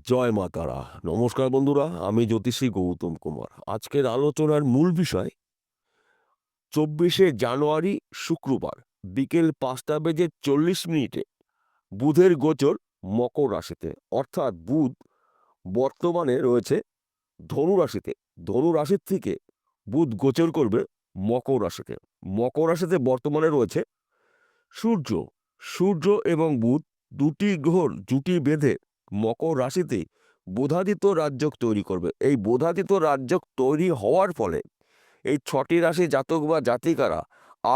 জয় মা তারা। নমস্কার বন্ধুরা, আমি জ্যোতিষী গৌতম কুমার। আজকের আলোচনার মূল বিষয় 24শে জানুয়ারি শুক্রবার বিকেল 5টা বেজে 40 মিনিটে বুধের গোচর মকর রাশিতে। অর্থাৎ বুধ বর্তমানে রয়েছে ধনু রাশিতে। ধনু রাশির থেকে বুধ গোচর করবে মকর রাশিতে। মকর রাশিতে বর্তমানে রয়েছে সূর্য। সূর্য এবং বুধ দুটি গ্রহর জুটি বেঁধে মকর রাশিতে বোধাদিত্য রাজযোগ তৈরি করবে। এই বোধাদিত্য রাজযোগ তৈরি হওয়ার ফলে এই 6টি রাশি জাতক বা জাতিকারা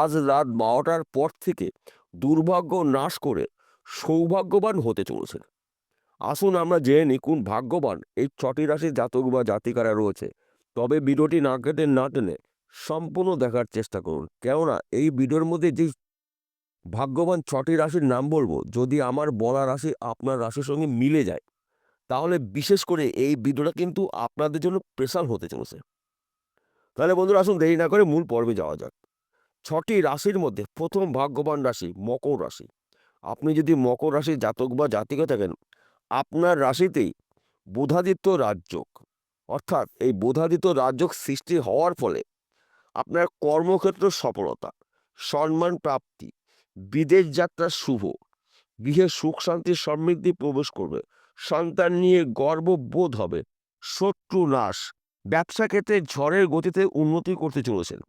আজ রাত 12টার পর থেকে দুর্ভাগ্য নাশ করে সৌভাগ্যবান হতে চলেছে। আসুন আমরা জেনে নিই কোন ভাগ্যবান এই 6টি রাশির জাতক বা জাতিকারা রয়েছে। তবে ভিডিওটি না কেটে না টেনে সম্পূর্ণ দেখার চেষ্টা করুন, কেননা এই ভিডিওর মধ্যে যে ভাগ্যবান 6টি রাশির নাম বলবো, যদি আমার বলা রাশি আপনার রাশির সঙ্গে মিলে যায় তাহলে বিশেষ করে এই ভিডিওটা কিন্তু আপনাদের জন্য স্পেশাল হতে চলেছে। তাহলে বন্ধুরা আসুন দেরি না করে মূল পর্বে যাওয়া যাক। 6টি রাশির মধ্যে প্রথম ভাগ্যবান রাশি মকর রাশি। আপনি যদি মকর রাশির জাতক বা জাতিকা থাকেন, আপনার রাশিতেই বুধাদিত্য রাজযোগ, অর্থাৎ এই বুধাদিত্য রাজযোগ সৃষ্টি হওয়ার ফলে আপনার কর্মক্ষেত্র সফলতা, সম্মান প্রাপ্তি, বিদেশ যাত্রা শুভ, গৃহে সুখ শান্তি সমৃদ্ধি প্রবেশ করবে, সন্তান নিয়ে গর্ববোধ হবে, শত্রু নাশ, ব্যবসা ক্ষেত্রে ঝড়ের গতিতে উন্নতি করতে চলেছেন,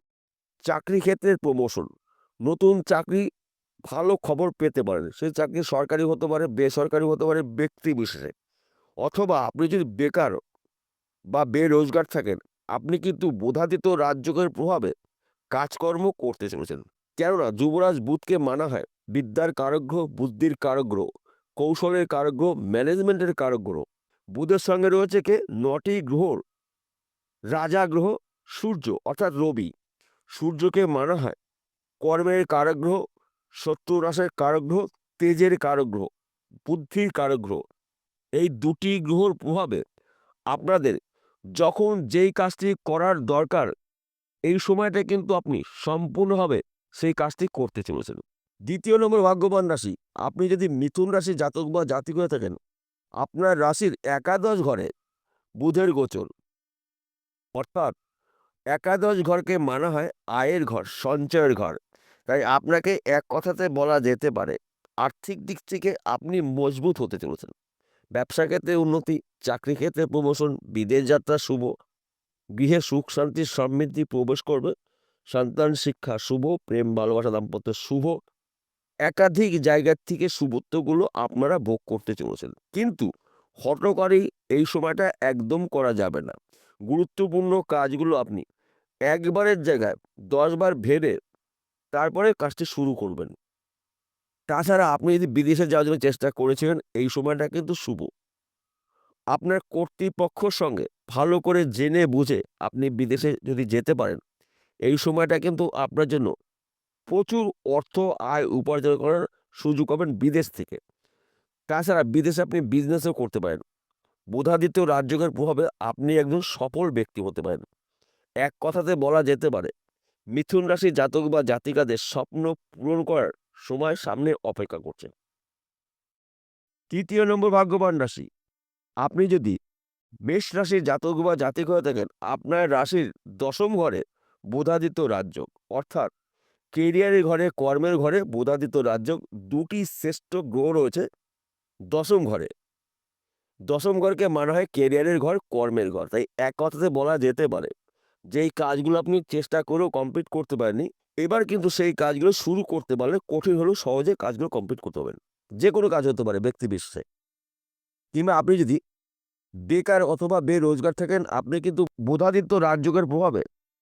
চাকরি ক্ষেত্রের প্রমোশন, নতুন চাকরি ভালো খবর পেতে পারেন। সেই চাকরি সরকারি হতে পারে, বেসরকারি হতে পারে, ব্যক্তি বিশেষে। অথবা আপনি যদি বেকার বা বেরোজগার থাকেন, আপনি কিন্তু বোধাদিত্য রাজযোগের প্রভাবে কাজকর্ম করতে চলেছেন। কেননা যুবরাজ বুধকে মানা হয় বিদ্যার কারক গ্রহ, বুদ্ধির কারক গ্রহ, কৌশলের কারক গ্রহ, ম্যানেজমেন্টের কারক গ্রহ। বুধের সঙ্গে রয়েছে কে 9টি গ্রহর রাজা গ্রহ সূর্য, অর্থাৎ রবি। সূর্যকে মানা হয় কর্মের কারক গ্রহ, শত্রু নাশের কারক গ্রহ, তেজের কারক গ্রহ, বুদ্ধির কারক গ্রহ। এই দুটি গ্রহর প্রভাবে আপনাদের যখন যেই কাজটি করার দরকার, এই সময়টা কিন্তু আপনি সম্পূর্ণভাবে সেই কাজটি করতে চলেছেন। দ্বিতীয় নম্বর ভাগ্যবান রাশি, আপনি যদি মিথুন রাশি জাতক বা জাতিক হয়ে থাকেন, আপনার রাশির একাদশ ঘরে বুধের গোচর, অর্থাৎ একাদশ ঘরকে মানা হয় আয়ের ঘর, সঞ্চয়ের ঘর। তাই আপনাকে এক কথাতে বলা যেতে পারে আর্থিক দিক থেকে আপনি মজবুত হতে চলেছেন। ব্যবসা ক্ষেত্রে উন্নতি, চাকরি ক্ষেত্রে প্রমোশন, বিদেশ যাত্রা শুভ, গৃহে সুখ শান্তি সমৃদ্ধি প্রবেশ করবে, সন্তান শিক্ষা শুভ, প্রেম ভালোবাসা দাম্পত্য শুভ। একাধিক জায়গার থেকে শুভত্বগুলো আপনারা ভোগ করতে চলেছেন। কিন্তু হঠকারী এই সময়টা একদম করা যাবে না। গুরুত্বপূর্ণ কাজগুলো আপনি একবারের জায়গায় 10বার ভেবে তারপরে কাজটি শুরু করবেন। তাছাড়া আপনি যদি বিদেশে যাওয়ার জন্য চেষ্টা করেছিলেন, এই সময়টা কিন্তু শুভ। আপনার কর্তৃপক্ষর সঙ্গে ভালো করে জেনে বুঝে আপনি বিদেশে যদি যেতে পারেন, এই সময়টা কিন্তু আপনার জন্য প্রচুর অর্থ আয় উপার্জন করার সুযোগ পাবেন বিদেশ থেকে। তাছাড়া বিদেশে আপনি বিজনেসও করতে পারেন। বুধাদিত্য রাজযোগের প্রভাবে আপনি একজন সফল ব্যক্তি হতে পারেন। এক কথাতে বলা যেতে পারে মিথুন রাশির জাতক বা জাতিকাদের স্বপ্ন পূরণ করার সময় সামনে অপেক্ষা করছে। তৃতীয় নম্বর ভাগ্যবান রাশি, আপনি যদি মেষ রাশির জাতক বা জাতিক হয়ে থাকেন, আপনার রাশির 10ম ঘরে বুধাদিত্য রাজযোগ, অর্থাৎ কেরিয়ারের ঘরে, কর্মের ঘরে বুধাদিত্য রাজযোগ। দুটি শ্রেষ্ঠ গ্রহ রয়েছে 10ম ঘরে। 10ম ঘরকে মানা হয় কেরিয়ারের ঘর, কর্মের ঘর। তাই এক কথাতে বলা যেতে পারে যেই কাজগুলো আপনি চেষ্টা করেও কমপ্লিট করতে পারেননি, এবার কিন্তু সেই কাজগুলো শুরু করতে পারলে কঠিন হলেও সহজে কাজগুলো কমপ্লিট করতে পারবেন। যে কোনো কাজ হতে পারে ব্যক্তি বিশেষে। কিংবা আপনি যদি বেকার অথবা বেরোজগার থাকেন, আপনি কিন্তু বুধাদিত্য রাজযোগের প্রভাবে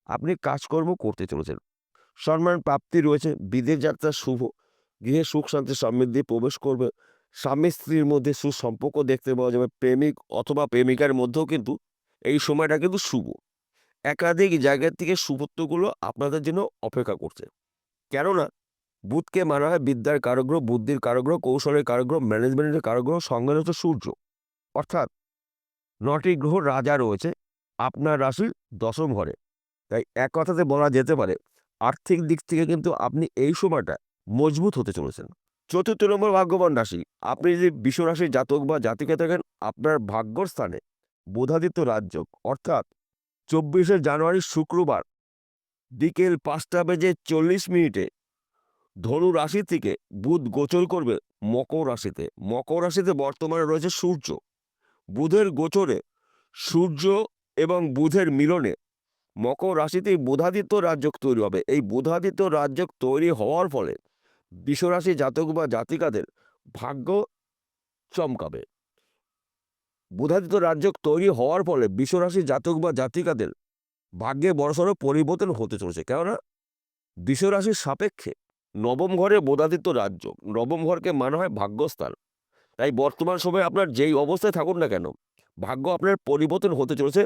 আপনি কাজকর্ম করতে চলেছেন। সম্মান প্রাপ্তি রয়েছে, বিদেশ যাত্রা শুভ, গৃহে সুখ শান্তি সমৃদ্ধি প্রবেশ করবে, স্বামী স্ত্রীর মধ্যে সুসম্পর্ক দেখতে পাওয়া যাবে, প্রেমিক অথবা প্রেমিকার মধ্যেও কিন্তু এই সময়টা কিন্তু শুভ। একাধিক জায়গার থেকে শুভত্বগুলো আপনাদের জন্য অপেক্ষা করছে। কেননা বুধকে মানা হয় বিদ্যার কারগ্রহ, বুদ্ধির কারগ্রহ, কৌশলের কারগ্রহ, ম্যানেজমেন্টের কারগ্রহ, সঙ্গে রয়েছে সূর্য, অর্থাৎ 9টি গ্রহ রাজা রয়েছে আপনার রাশির 10ম ঘরে। তাই এক কথাতে বলা যেতে পারে আর্থিক দিক থেকে কিন্তু আপনি এই সময়টা মজবুত হতে চলেছেন। চতুর্থ নম্বর ভাগ্যবান রাশি, আপনি যদি বৃষ রাশির জাতক বা জাতিকা থাকেন, আপনার ভাগ্যর স্থানে বুধাদিত্য রাজযোগ, অর্থাৎ 24শে জানুয়ারি শুক্রবার বিকেল 5:40 ধনু রাশি থেকে বুধ গোচর করবে মকর রাশিতে। মকর রাশিতে বর্তমানে রয়েছে সূর্য। বুধের গোচরে সূর্য এবং বুধের মিলনে মকর রাশিতেই বুধাদিত্য রাজযোগ তৈরি হবে। এই বুধাদিত্য রাজযোগ তৈরি হওয়ার ফলে বৃষরাশি জাতক বা জাতিকাদের ভাগ্য চমকাবে। বুধাদিত্য রাজযোগ তৈরি হওয়ার ফলে বৃষরাশি জাতক বা জাতিকাদের ভাগ্যে বড়সড় পরিবর্তন হতে চলেছে। কেননা বৃষরাশির সাপেক্ষে নবম ঘরে বুধাদিত্য রাজযোগ, নবম ঘরকে মানা হয় ভাগ্যস্থান। তাই বর্তমান সময়ে আপনার যেই অবস্থায় থাকুন না কেন, ভাগ্য আপনার পরিবর্তন হতে চলেছে।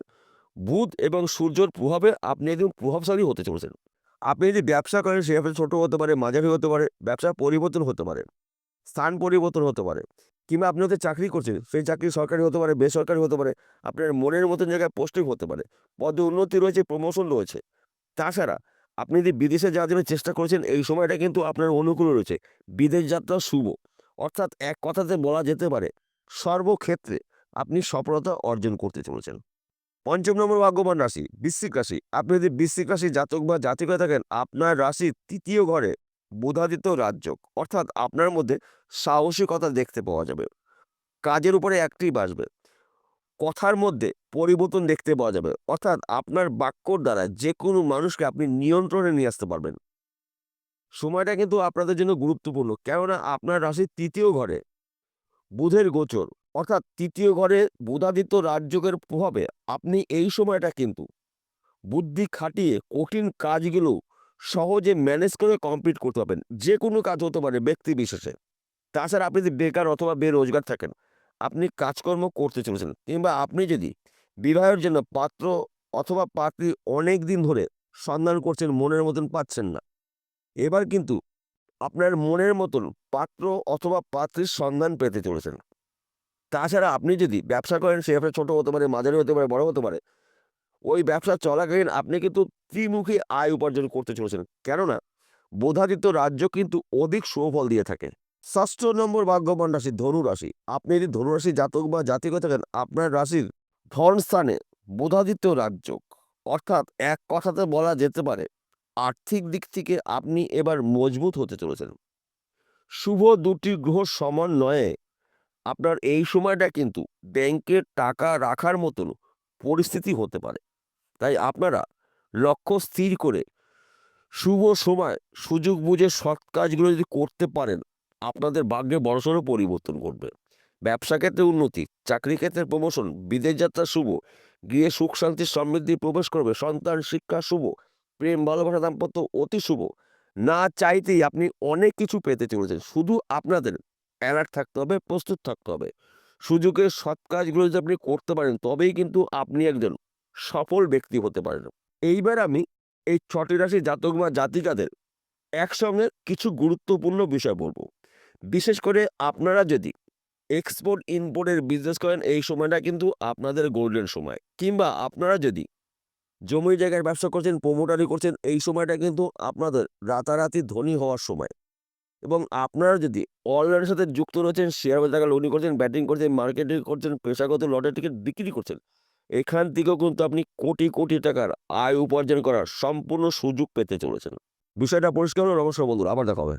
বুধ এবং সূর্যর প্রভাবে আপনি একদম প্রভাবশালী হতে চলেছেন। আপনি যদি ব্যবসা করেন, সে ব্যবসা ছোটো হতে পারে, মাঝারি হতে পারে, ব্যবসার পরিবর্তন হতে পারে, স্থান পরিবর্তন হতে পারে, কিংবা আপনি হয়তো চাকরি করছেন, সেই চাকরি সরকারি হতে পারে, বেসরকারি হতে পারে, আপনার মনের মতন জায়গায় পোস্টিং হতে পারে, পদে উন্নতি রয়েছে, প্রমোশন রয়েছে। তাছাড়া আপনি যদি বিদেশে যাওয়ার জন্য চেষ্টা করেছেন, এই সময়টা কিন্তু আপনার অনুকূলে রয়েছে। বিদেশ যাত্রা শুভ, অর্থাৎ এক কথাতে বলা যেতে পারে সর্বক্ষেত্রে আপনি সফলতা অর্জন করতে চলেছেন। পঞ্চম নম্বর ভাগ্যবান রাশি বৃশ্চিক রাশি, আপনি যদি বৃশ্চিক রাশি জাতক বা জাতিকা থাকেন, আপনার রাশির তৃতীয় ঘরে বুধাদিত্য রাজযোগ, অর্থাৎ আপনার মধ্যে সাহসিকতা দেখতে পাওয়া যাবে, কাজের উপরে অ্যাক্টিভ আসবে, কথার মধ্যে পরিবর্তন দেখতে পাওয়া যাবে, অর্থাৎ আপনার বাক্যর দ্বারা যে কোনো মানুষকে আপনি নিয়ন্ত্রণে নিয়ে আসতে পারবেন। সময়টা কিন্তু আপনাদের জন্য গুরুত্বপূর্ণ, কেননা আপনার রাশির তৃতীয় ঘরে বুধের গোচর, অর্থাৎ তৃতীয় ঘরে বুধাদিত্য রাজযোগের প্রভাবে আপনি এই সময়টা কিন্তু বুদ্ধি খাটিয়ে কঠিন কাজগুলো সহজে ম্যানেজ করে কমপ্লিট করতে পারবেন। যে কোনো কাজ হতে পারে ব্যক্তি বিশেষে। তাছাড়া আপনি যদি বেকার অথবা বেরোজগার থাকেন, আপনি কাজকর্ম করতে চলেছেন, কিংবা আপনি যদি বিবাহের জন্য পাত্র অথবা পাত্রী অনেক দিন ধরে সন্ধান করছেন, মনের মতন পাচ্ছেন না, এবার কিন্তু আপনার মনের মতন পাত্র অথবা পাত্রীর সন্ধান পেতে চলেছেন। তাছাড়া আপনি যদি ব্যবসা করেন, সে ব্যবসা ছোটো হতে পারে, মাঝারি হতে পারে, বড় হতে পারে, ওই ব্যবসা চলাকালীন আপনি কিন্তু ত্রিমুখী আয় উপার্জন করতে চলেছেন, কেননা বুধাদিত্য রাজ্য কিন্তু অধিক সুফল দিয়ে থাকে। ষষ্ঠ নম্বর ভাগ্যবান রাশি ধনু রাশি, আপনি যদি ধনু রাশি জাতক বা জাতিকা থাকেন, আপনার রাশির ধন স্থানে বুধাদিত্য রাজযোগ, অর্থাৎ এক কথাতে বলা যেতে পারে আর্থিক দিক থেকে আপনি এবার মজবুত হতে চলেছেন। শুভ দুটি গ্রহ সমন্বয়ে আপনার এই সময়টা কিন্তু ব্যাংকে টাকা রাখার মতন পরিস্থিতি হতে পারে। তাই আপনারা লক্ষ্য স্থির করে শুভ সময় সুযোগ বুঝে সৎ কাজগুলো যদি করতে পারেন, আপনাদের ভাগ্যে বড়সড় পরিবর্তন ঘটবে। ব্যবসা ক্ষেত্রে উন্নতি, চাকরি ক্ষেত্রে প্রমোশন, বিদেশ যাত্রা শুভ, গৃহে সুখ শান্তি সমৃদ্ধি প্রবেশ করবে, সন্তান শিক্ষা শুভ, প্রেম ভালোবাসা দাম্পত্য অতি শুভ। না চাইতেই আপনি অনেক কিছু পেতে চলেছেন, শুধু আপনাদের অ্যালার্ট থাকতে হবে, প্রস্তুত থাকতে হবে। সুযোগের সৎ কাজগুলো যদি আপনি করতে পারেন, তবেই কিন্তু আপনি একজন সফল ব্যক্তি হতে পারেন। এইবার আমি এই 6টি রাশি জাতক বা জাতিকাদের একসঙ্গে কিছু গুরুত্বপূর্ণ বিষয় বলবো। বিশেষ করে আপনারা যদি এক্সপোর্ট ইম্পোর্টের বিজনেস করেন, এই সময়টা কিন্তু আপনাদের গোল্ডেন সময়, কিংবা আপনারা যদি জমি জায়গায় ব্যবসা করছেন, প্রমোটারি করছেন, এই সময়টা কিন্তু আপনাদের রাতারাতি ধনী হওয়ার সময়। এবং আপনারা যদি অনলাইনের সাথে যুক্ত রয়েছেন, শেয়ার বাজারে লগ্নি করছেন, ব্যাটিং করছেন, মার্কেটিং করছেন, পেশাগত লটারি টিকিট বিক্রি করছেন, এখান থেকেও কিন্তু আপনি কোটি কোটি টাকার আয় উপার্জন করার সম্পূর্ণ সুযোগ পেতে চলেছেন। বিষয়টা পরিষ্কার হলো? নমস্কার বন্ধুরা, আবার দেখা হবে।